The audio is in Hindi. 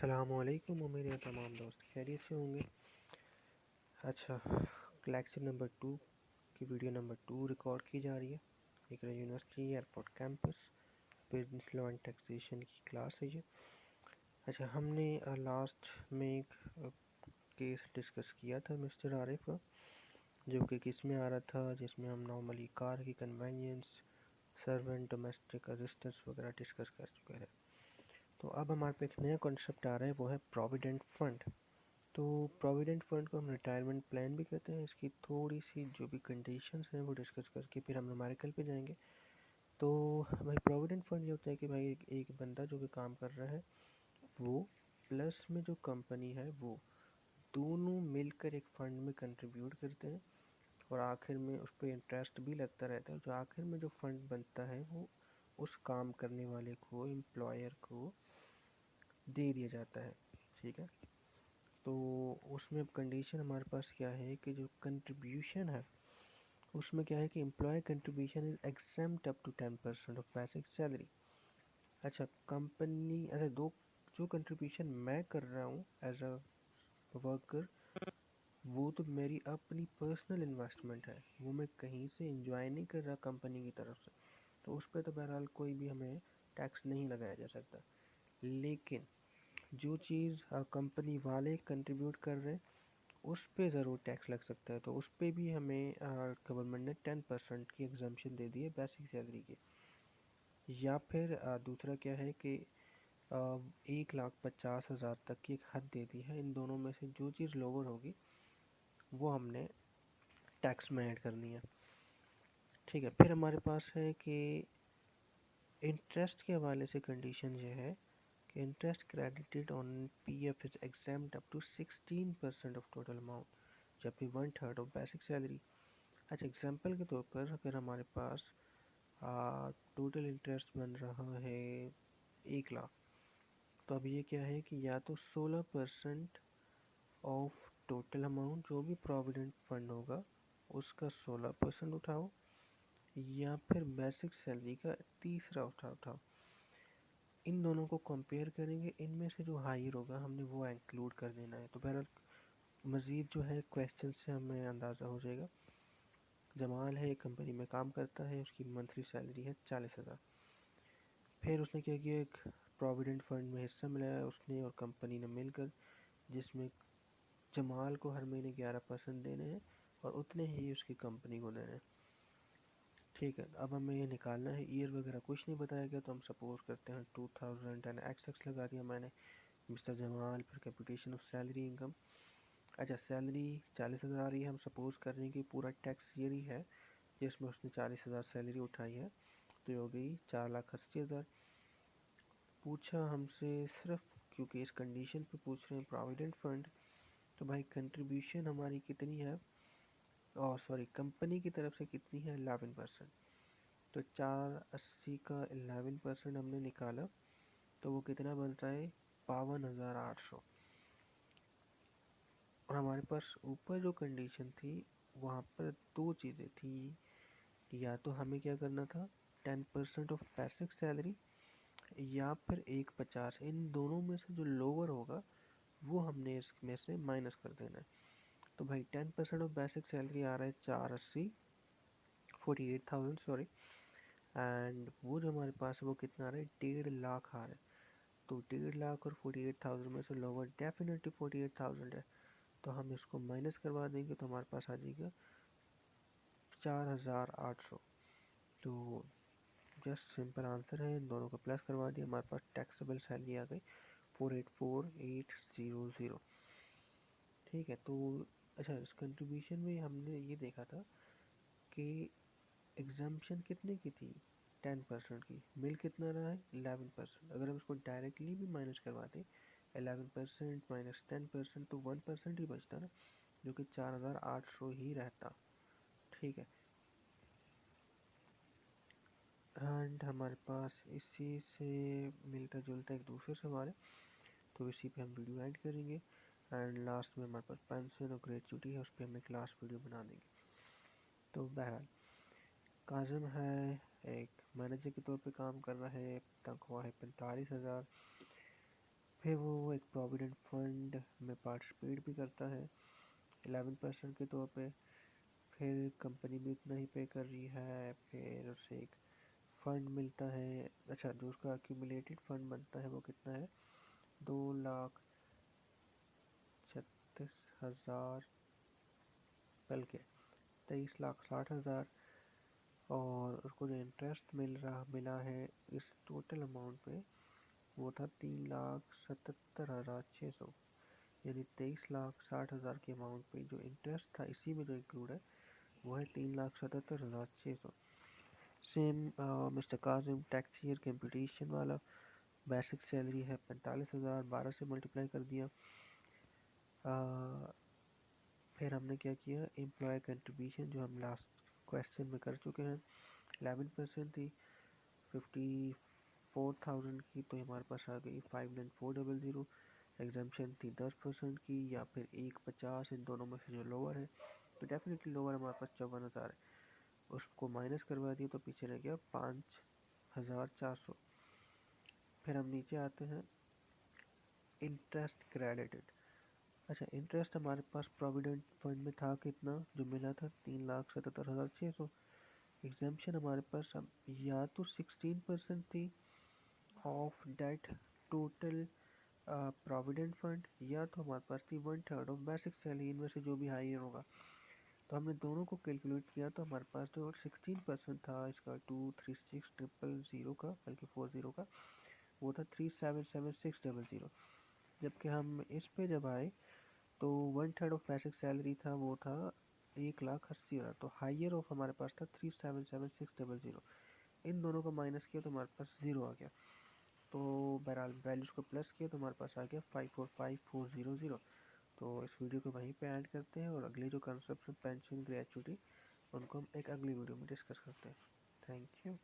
अस्सलामुअलैकुम। उम्मीद है तमाम दोस्त खैरियत से होंगे। अच्छा, लेक्चर नंबर 2 की वीडियो नंबर 2 रिकॉर्ड की जा रही है। एक university airport campus business law and taxation की क्लास है ये। अच्छा, हमने लास्ट में एक केस डिस्कस किया था मिस्टर आरिफ का, जो कि किस में आ रहा था, जिसमें हम नॉर्मली कार की कन्वेनियंस, सर्वेंट, डोमेस्टिक असिस्टेंस वगैरह डिस्कस कर चुके थे। तो अब हमारे पे एक नया कॉन्सेप्ट आ रहा है, वो है प्रोविडेंट फंड। तो प्रोविडेंट फंड को हम रिटायरमेंट प्लान भी कहते हैं। इसकी थोड़ी सी जो भी कंडीशंस हैं वो डिस्कस करके फिर हम न्यूमेरिकल पे जाएंगे। तो भाई प्रोविडेंट फंड ये होता है कि भाई एक बंदा जो भी काम कर रहा है वो प्लस में जो कंपनी है वो दोनों मिलकर एक फंड में कंट्रीब्यूट करते हैं, और आखिर में उस पर इंटरेस्ट भी लगता रहता है। जो आखिर में जो फंड बनता है वो उस काम करने वाले को, एम्प्लॉयर को दे दिया जाता है। ठीक है, तो उसमें अब कंडीशन हमारे पास क्या है कि जो कंट्रीब्यूशन है उसमें क्या है कि employ contribution is exempt up to 10% of basic salary. अच्छा, कंपनी, अच्छा दो, जो कंट्रीब्यूशन मैं कर रहा हूँ एज अ वर्कर, वो तो मेरी अपनी पर्सनल इन्वेस्टमेंट है, वो मैं कहीं से इंजॉय नहीं कर रहा कंपनी की तरफ से, तो उस पर तो बहरहाल कोई भी हमें टैक्स नहीं लगाया जा सकता। लेकिन जो चीज़ कंपनी वाले कंट्रीब्यूट कर रहे हैं उस पे ज़रूर टैक्स लग सकता है, तो उस पे भी हमें गवर्नमेंट ने 10% की एग्जम्पशन दे दी है बेसिक सैलरी की। या फिर दूसरा क्या है कि 1,50,000 तक की एक हद दे दी है। इन दोनों में से जो चीज़ लोअर होगी वो हमने टैक्स में ऐड करनी है। ठीक है, फिर हमारे पास है कि इंटरेस्ट के हवाले से कंडीशन ये है कि interest credited on PF is exempt up to 16% of total amount, जबकि 1/3 ऑफ बेसिक सैलरी। अच्छा, एग्जांपल के तौर पर अगर हमारे पास टोटल इंटरेस्ट बन रहा है 1 लाख, तो अब ये क्या है कि या तो 16% ऑफ टोटल अमाउंट जो भी प्रोविडेंट फंड होगा उसका 16% उठाओ, या फिर बेसिक सैलरी का तीसरा उठाओ। इन दोनों को कंपेयर करेंगे, इनमें से जो हायर होगा हमने वो इंक्लूड कर देना है। तो बहरहाल मज़ीद जो है क्वेश्चन से हमें अंदाज़ा हो जाएगा। जमाल है, एक कंपनी में काम करता है, उसकी मंथली सैलरी है 40,000। फिर उसने क्या किया, एक प्रोविडेंट फंड में हिस्सा मिलाया उसने और कंपनी ने मिलकर, जिसमें जमाल को हर महीने 11% देने हैं और उतने ही उसकी कंपनी को देने हैं। ठीक है, अब हमें ये निकालना है, ईयर वगैरह कुछ नहीं बताया गया, तो हम सपोज करते हैं 2000 एंड एक्स लगा दिया मैंने, मिस्टर जमाल, फिर कैपिटेशन ऑफ सैलरी इनकम। अच्छा, सैलरी 40,000 आ रही है, हम सपोज कर रहे हैं कि पूरा टैक्स ईयर ही है जिसमें उसने 40,000 सैलरी उठाई है, तो ये हो गई 4,80,000। पूछा हमसे सिर्फ, क्योंकि इस कंडीशन पे पूछ रहे हैं प्रोविडेंट फंड, तो भाई कंट्रीब्यूशन हमारी कितनी है, और सॉरी कंपनी की तरफ से कितनी है, 11%। तो 480 का 11% हमने निकाला, तो वो कितना बन रहा है, 52,800। और हमारे पास ऊपर जो कंडीशन थी वहाँ पर दो चीज़ें थी, या तो हमें क्या करना था 10% ऑफ बेसिक सैलरी, या फिर 1,50, इन दोनों में से जो लोअर होगा वो हमने इसमें से माइनस कर देना है। तो भाई 10% ऑफ बेसिक सैलरी आ रहा है 480, 48,000 सॉरी, एंड वो जो हमारे पास है वो कितना आ रहा है, 1.5 लाख आ रहा है। तो 1.5 लाख और 48,000 में से लोअर डेफिनेटली 48,000 है, तो हम इसको माइनस करवा देंगे तो हमारे पास आ जाएगा 4,800। तो जस्ट सिंपल आंसर है, इन दोनों को प्लस करवा दिया, हमारे पास टैक्सेबल सैलरी आ गई 484,800। ठीक है, तो अच्छा, इस कंट्रीब्यूशन में हमने ये देखा था कि एग्जाम्पशन कितने की थी, 10% की, मिल कितना रहा है 11%। अगर हम इसको डायरेक्टली भी माइनस करवाते 11% माइनस 10%, तो 1% ही बचता ना, जो कि 4,800 ही रहता। ठीक है, एंड हमारे पास इसी से मिलता जुलता एक दूसरा सवाल है, तो इसी पे हम वीडियो ऐड करेंगे, एंड लास्ट में हमारे पास पेंशन और ग्रेचुटी है, उस पर हम एक लास्ट वीडियो बना देंगे। तो बहरहाल काजम है, एक मैनेजर के तौर पे काम कर रहा है, तनख्वाह है 45,000, फिर वो एक प्रोविडेंट फंड में पार्टिसिपेट भी करता है 11% के तौर पे। फिर कंपनी भी उतना ही पे कर रही है। फिर उसे एक फंड मिलता है, अच्छा जो उसका एक्यूमुलेटेड फंड बनता है वो कितना है, 2,36,000, बल्कि 23,60,000। और उसको जो इंटरेस्ट मिला है इस टोटल अमाउंट पे वो था 3,77,600, यानी 23,60,000 के अमाउंट पे जो इंटरेस्ट था इसी में जो इंक्लूड है वो है 3,77,600। Same mister Kazim tax year computation वाला, बेसिक सैलरी है 45,000, 12 से मल्टीप्लाई कर दिया। फिर हमने क्या किया, एम्प्लॉय कंट्रीब्यूशन जो हम लास्ट क्वेश्चन में कर चुके हैं 11% थी 54,000 की, तो हमारे पास आ गई 59400। एग्जाम्पशन थी 10% की या फिर 150, इन दोनों में से जो लोअर है, तो डेफिनेटली लोअर हमारे पास 54,000 है, उसको माइनस करवा दिया तो पीछे रह गया 5,400। फिर हम नीचे आते हैं, इंटरेस्ट क्रेडिटेड। अच्छा, इंटरेस्ट हमारे पास प्रोविडेंट फंड में था कितना, जो मिला था 3,77,600। एग्जाम्पशन हमारे पास अब या तो 16% थी of that total provident fund, या तो हमारे पास थी 1/3 ऑफ बेसिक सैलरी, इनमें से जो भी हायर होगा। तो हमने दोनों को कैलकुलेट किया तो हमारे पास जो 16% था इसका 236,000 का, बल्कि 40 का, वो था 377,600। जबकि हम इस पे जब आए तो 1/3 ऑफ बेसिक सैलरी था, वो था 1,80,000, तो हायर ऑफ हमारे पास था 377,600। इन दोनों को माइनस किया तो हमारे पास ज़ीरो आ गया। तो बहरहाल वैल्यूज़ को प्लस किया तो हमारे पास आ गया 545,400। तो इस वीडियो को वहीं पे ऐड करते हैं और अगले जो कंसेप्ट पेंशन ग्रेचुटी उनको हम एक अगली वीडियो में डिस्कस करते हैं। Thank you.